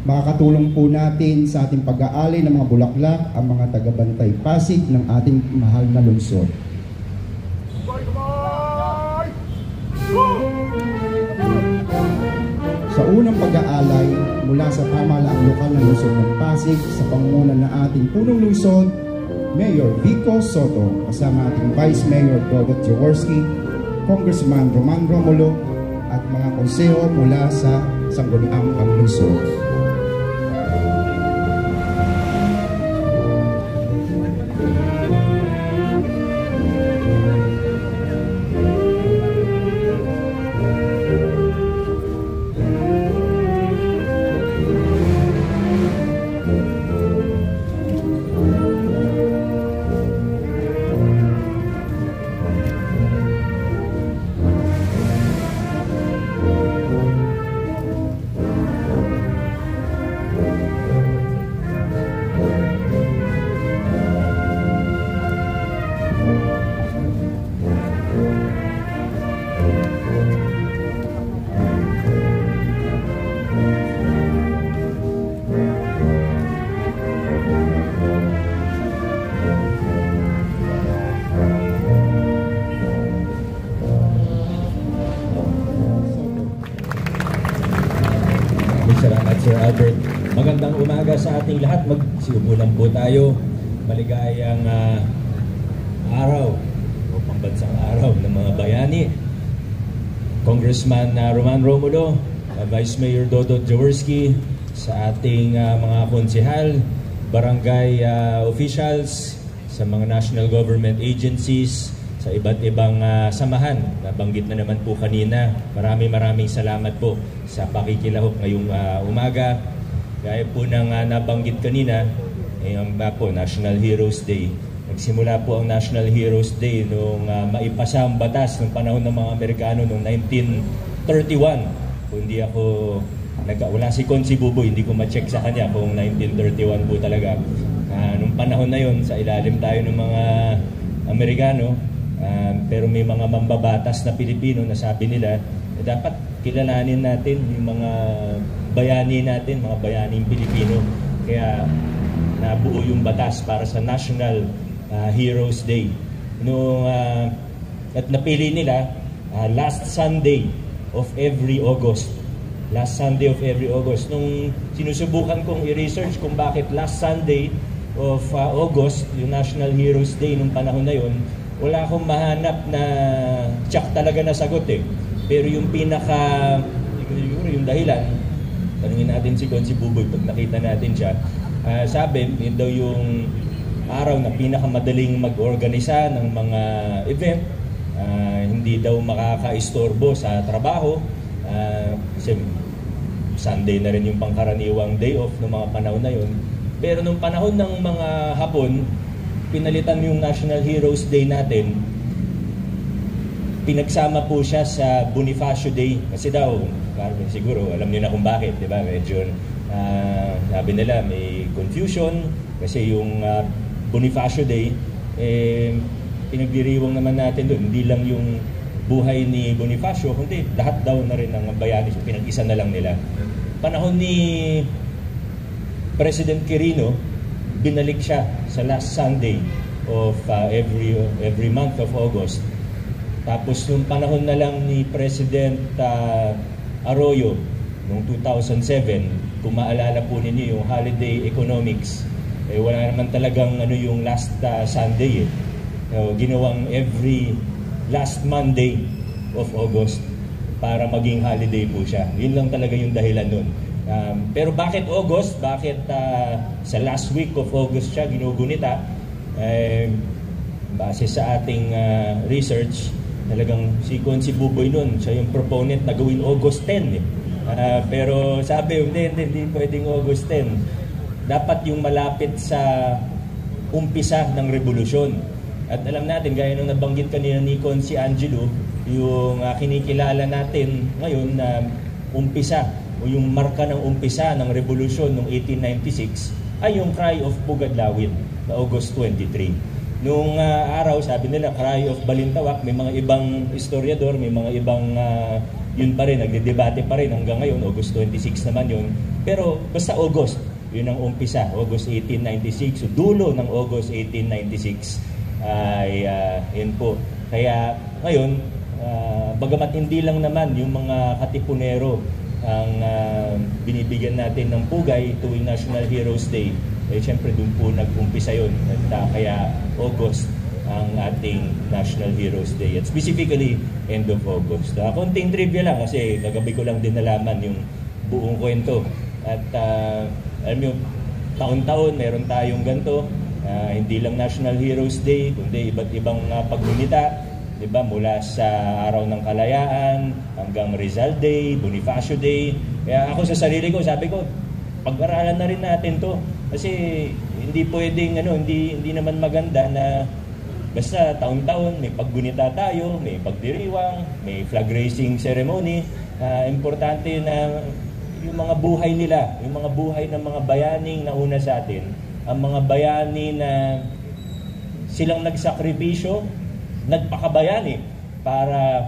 Makakatulong po natin sa ating pag-aali ng mga bulaklak ang mga tagabantay Pasig ng ating mahal na lungsod. Sa unang pag-aalay mula sa pamahalaang lokal ng lungsod ng Pasig sa pangunguna ng ating punong lungsod, Mayor Vico Soto, kasama ating Vice Mayor Dodot Jaworski, Congressman Roman Romulo, at mga konseho mula sa sangguniang panglungsod. Salamat Sir Albert. Magandang umaga sa ating lahat. Magsiumulan po tayo. Maligayang araw o pambansang araw ng mga bayani. Congressman Roman Romulo, Vice Mayor Dodot Jaworski, sa ating mga konsehal, barangay officials, sa mga national government agencies, sa iba't ibang samahan. Nabanggit na naman po kanina. Maraming salamat po sa pakikilahok ngayong umaga. Gaya po ng nabanggit kanina, ang po National Heroes Day. Nagsimula po ang National Heroes Day nung maipasa ang batas ng panahon ng mga Amerikano noong 1931. Kung hindi ako wala si Consi Buboy, hindi ko ma-check sa kanya kung 1931 po talaga. Nung panahon na yon, sa ilalim tayo ng mga Amerikano, pero may mga mambabatas na Pilipino na sabi nila dapat kilalanin natin yung mga bayani natin, mga bayaning Pilipino. Kaya nabuo yung batas para sa National Heroes Day. At napili nila last Sunday of every August. Last Sunday of every August. Nung sinusubukan kong i-research kung bakit last Sunday of August, yung National Heroes Day nung panahon na yon, wala akong mahanap na tsak talaga na sagot eh. Pero yung yung dahilan, tanungin natin si Consi Buboy pag nakita natin siya, sabi, yun daw yung araw na pinakamadaling mag-organisa ng mga event, hindi daw makaka-istorbo sa trabaho, kasi Sunday na rin yung pangkaraniwang day off ng mga panahon na yun. Pero nung panahon ng mga Hapon, pinalitan yung National Heroes Day natin, pinagsama po siya sa Bonifacio Day. Kasi daw, siguro alam niyo na kung bakit, di ba? Medyo, sabi nila, may confusion. Kasi yung Bonifacio Day, pinagdiriwang naman natin doon. Hindi lang yung buhay ni Bonifacio, kundi lahat daw na rin ng bayani. Pinag-isa na lang nila. Panahon ni President Quirino, binalik siya sa last Sunday of every month of August. Tapos nung panahon na lang ni President Arroyo noong 2007, kung maalala po ninyo yung holiday economics, wala naman talagang yung last Sunday ginawang every last Monday of August para maging holiday po siya. Yun lang talaga yung dahilan nun. Pero bakit August? Bakit sa last week of August siya ginugunita? Base sa ating research, talagang si Consi Buboy nun, siya yung proponent na gawin August 10. Pero sabi, hindi pwedeng August 10. Dapat yung malapit sa umpisa ng revolusyon. At alam natin, gaya nung nabanggit kanina ni Consi Angelo, yung kinikilala natin ngayon na umpisa o yung marka ng umpisa ng revolusyon noong 1896 ay yung Cry of Pugadlawin na August 23. Noong araw, sabi nila, Cry of Balintawak, may mga ibang historiador, may mga ibang yun pa rin, nagdedebate pa rin hanggang ngayon, August 26 naman yun. Pero basta August, yun ang umpisa, August 1896, so dulo ng August 1896 ay yun po. Kaya ngayon, bagamat hindi lang naman yung mga katipunero ang binibigyan natin ng pugay tuwing National Heroes Day, eh syempre doon po nag-umpisa yun. At kaya August ang ating National Heroes Day, at specifically end of August. Konting trivia lang kasi kagabi ko lang din nalaman yung buong kwento. At alam nyo, taon-taon meron tayong ganito, hindi lang National Heroes Day kundi iba't ibang paggunita, diba? Mula sa Araw ng Kalayaan hanggang Rizal Day, Bonifacio Day. Kaya ako sa sarili ko, sabi ko, pag-aralan na rin natin to kasi hindi pwedeng hindi naman maganda na basta taon-taon may paggunita tayo, may pagdiriwang, may flag raising ceremony. Importante na yung mga buhay nila, yung mga buhay ng mga bayaning nauna sa atin, ang mga bayani na silang nagsakripisyo, nagpakabayani para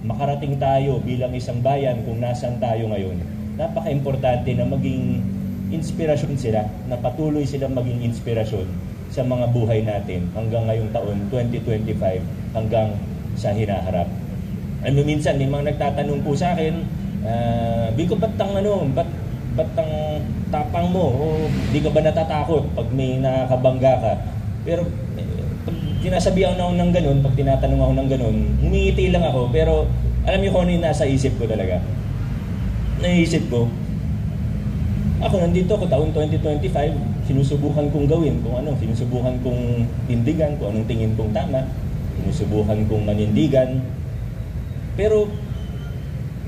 makarating tayo bilang isang bayan kung nasaan tayo ngayon. Napaka-importante na maging inspirasyon sila, na patuloy silang maging inspirasyon sa mga buhay natin hanggang ngayong taon 2025 hanggang sa hinaharap. Minsan may mga nagtatanong po sa akin, Biko, ba't ang tapang mo? O di ka ba natatakot pag may nakakabangga ka? Pero pag sinasabihan ako ng ganun, pag tinatanong ako ng ganun, humingiti lang ako. Pero alam niyo kung ano yung nasa isip ko talaga? Naisip ko, ako nandito ako taon 2025, sinusubukan kong gawin kung ano, sinusubukan kong tindigan kung anong tingin kong tama, sinusubukan kong manindigan. Pero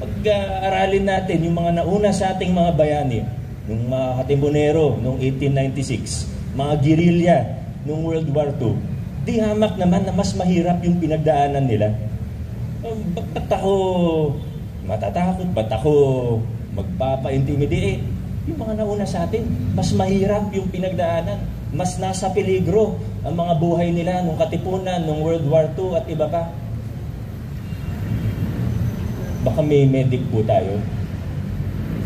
pag-aralin natin yung mga nauna sa ating mga bayani, yung mga katimbonero noong 1896, mga girilya noong World War II, di hamak naman na mas mahirap yung pinagdaanan nila. Ba't ako matatakot? Ba't ako magpapa-intimidate? Yung mga nauna sa atin, mas mahirap yung pinagdaanan. Mas nasa peligro ang mga buhay nila nung katipunan, nung World War II at iba pa. Baka may medic po tayo.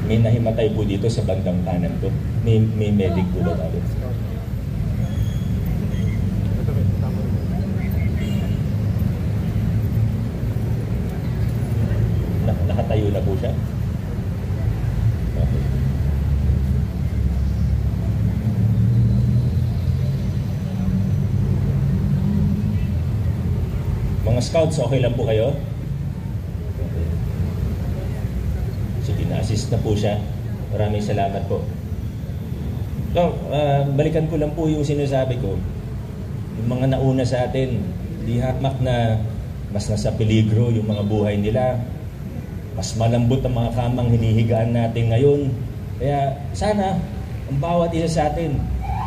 May nahimatay po dito sa bandang kanan ko. May medic po ba tayo? Nakatayo na po siya. Okay. Mga scouts, okay lang po kayo? Sige, na-assist na po siya. Maraming salamat po. So, balikan ko lang po yung sinasabi ko. Yung mga nauna sa atin, di hamak na mas nasa peligro yung mga buhay nila. Mas malambot ang mga kamang hinihigaan natin ngayon. Kaya sana, ang bawat isa sa atin,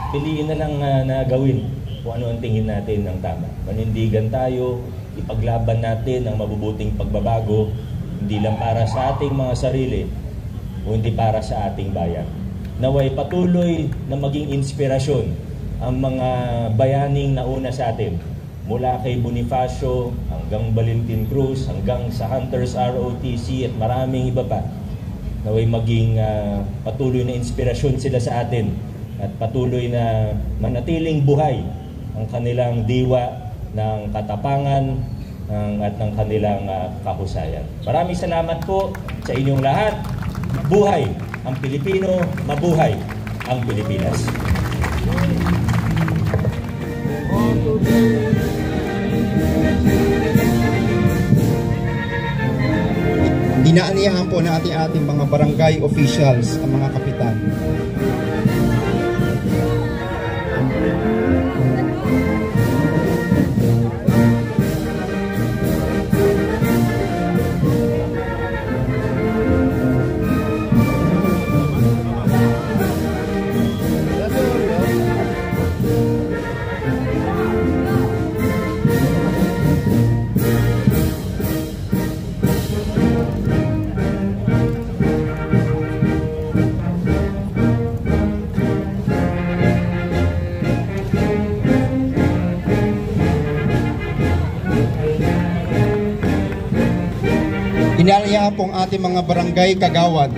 piliin na lang na gawin kung ano ang tingin natin ng tama. Manindigan tayo, ipaglaban natin ang mabubuting pagbabago, hindi lang para sa ating mga sarili, o hindi para sa ating bayan. Naway patuloy na maging inspirasyon ang mga bayaning nauna sa atin, mula kay Bonifacio hanggang Valentin Cruz, hanggang sa Hunters ROTC at maraming iba pa. Naway maging patuloy na inspirasyon sila sa atin at patuloy na manatiling buhay ang kanilang diwa ng katapangan at ng kanilang kahusayan. Maraming salamat po sa inyong lahat. Buhay ang Pilipino, mabuhay ang Pilipinas. Dinaaniyahan po na ating mga barangay officials, ang mga kapitan. pong ating mga barangay kagawad.